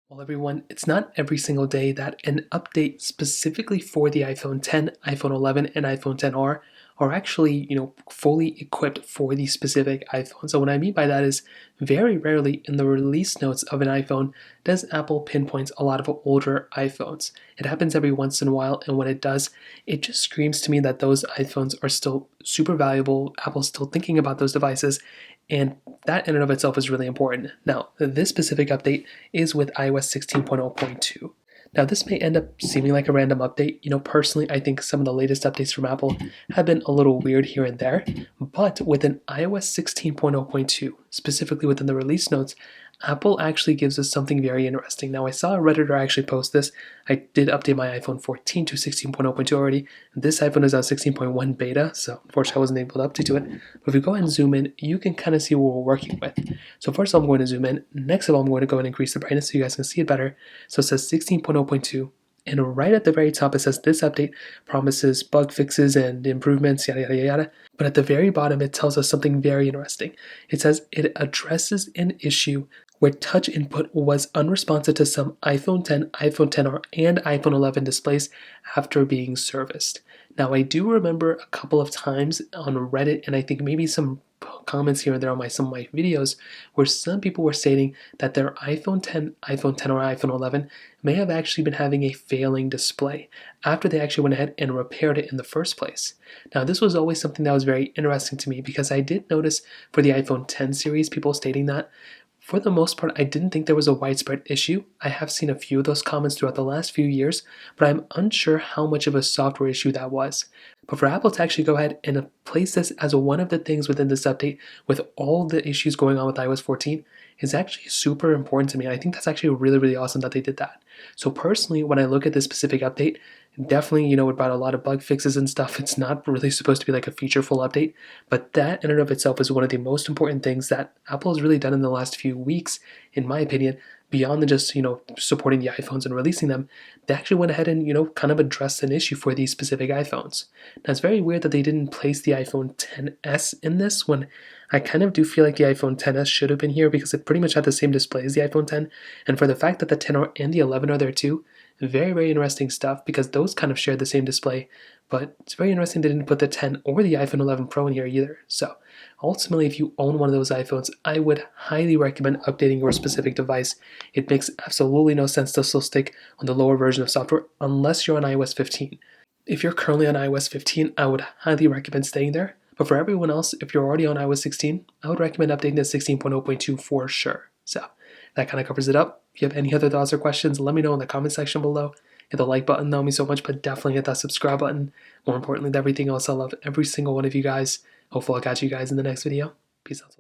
Well, everyone, it's not every single day that an update specifically for the iPhone 10, iPhone 11, and iPhone 10R are actually, fully equipped for the specific iPhone. So what I mean by that is very rarely in the release notes of an iPhone does Apple pinpoint a lot of older iPhones. It happens every once in a while, and when it does, it just screams to me that those iPhones are still super valuable. Apple's still thinking about those devices, and that in and of itself is really important. Now, this specific update is with iOS 16.0.2. Now, this may end up seeming like a random update. Personally, I think some of the latest updates from Apple have been a little weird here and there, but within iOS 16.0.2, specifically within the release notes, Apple actually gives us something very interesting. Now, I saw a Redditor actually post this. I did update my iPhone 14 to 16.0.2 already. This iPhone is on 16.1 beta, so unfortunately I wasn't able to update to it. But if we go ahead and zoom in, you can kind of see what we're working with. So first of all, I'm going to zoom in. Next of all, I'm going to go and increase the brightness so you guys can see it better. So it says 16.0.2. And right at the very top, it says this update promises bug fixes and improvements, yada, yada, yada. But at the very bottom, it tells us something very interesting. It says it addresses an issue where touch input was unresponsive to some iPhone 10, iPhone 10R, and iPhone 11 displays after being serviced. Now, I do remember a couple of times on Reddit, and I think maybe some comments here and there on some of my videos, where some people were stating that their iPhone 10, iPhone 10 or iPhone 11 may have actually been having a failing display after they actually went ahead and repaired it in the first place. Now, this was always something that was very interesting to me because I did notice for the iPhone 10 series, people stating that. For the most part, I didn't think there was a widespread issue. I have seen a few of those comments throughout the last few years, but I'm unsure how much of a software issue that was. But for Apple to actually go ahead and place this as one of the things within this update with all the issues going on with iOS 14 is actually super important to me. I think that's actually really, really awesome that they did that. So personally, when I look at this specific update, definitely, it brought a lot of bug fixes and stuff. It's not really supposed to be like a featureful update, but that in and of itself is one of the most important things that Apple has really done in the last few weeks, in my opinion, beyond than just, supporting the iPhones and releasing them. They actually went ahead and, kind of addressed an issue for these specific iPhones. Now, it's very weird that they didn't place the iPhone XS in this when I kind of do feel like the iPhone XS should have been here because it pretty much had the same display as the iPhone 10. And for the fact that the 10 and the 11 are there too, very, very interesting stuff because those kind of share the same display. But it's very interesting they didn't put the 10 or the iPhone 11 Pro in here either. So ultimately, if you own one of those iPhones, I would highly recommend updating your specific device. It makes absolutely no sense to still stick on the lower version of software unless you're on iOS 15. If you're currently on iOS 15, I would highly recommend staying there. But for everyone else, if you're already on iOS 16, I would recommend updating to 16.0.2 for sure. So that kind of covers it up. If you have any other thoughts or questions, let me know in the comment section below. Hit the like button, that would mean so much, but definitely hit that subscribe button. More importantly than everything else, I love every single one of you guys. Hopefully I'll catch you guys in the next video. Peace out.